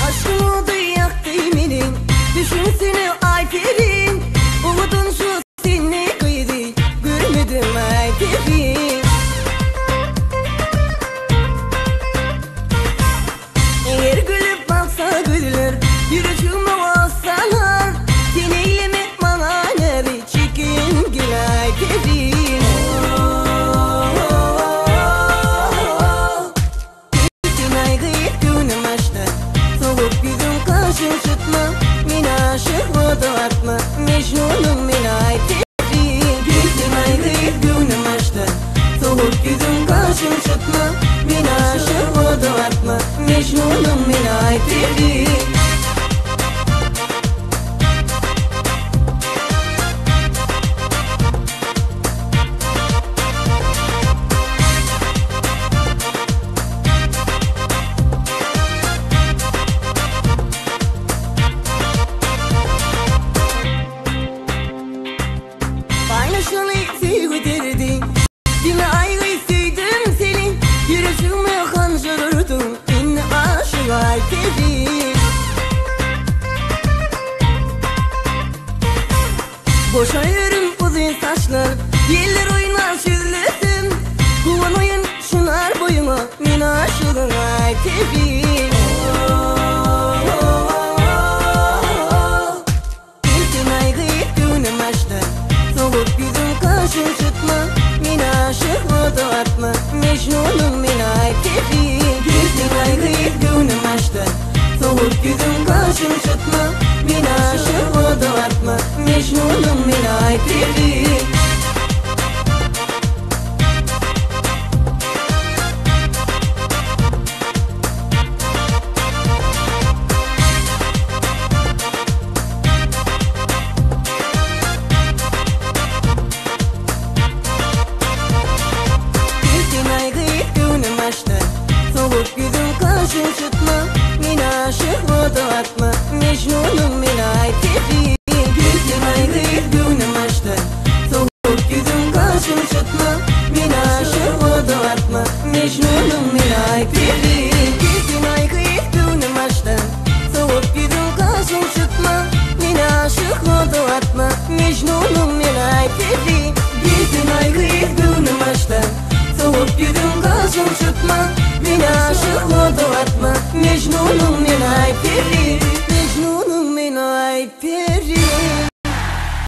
Aşkımı duyak değmenin, düşünsene Ayfer'in. Umudun şu seni kıydı, görmedim Ayfer'in. Eğer gülüp baksa güller, yürüyüşüme olsalar, seni eylemek bana neri, çekin gül Ayfer'in. Atma Mecnunum min Ayfer'in. Gittim ayrıyıp gönlüm açtı, soğuk yüzüm karşım çıkma. Min aşık oldu atma Mecnunum min Ayfer'in. Paylaşalı sevgi derdin, dile ayrı sevdim seni. Yürüyüşüme hançerırdın, beni aşık Ayfer'in. Boşa yürüm uzun saçlar, yeller oynar süzülsün. Kuvan oyun şunar boyuma, min aşık Ayfer'in. Karşım çıkma, min aşık oldu atma Mecnunum min Ayfer'in. Gittim ayrıyıp gönlüm açtı, soğuk yüzüm karşım çıkma. Min aşık oldu atma Mecnunum min Ayfer'in.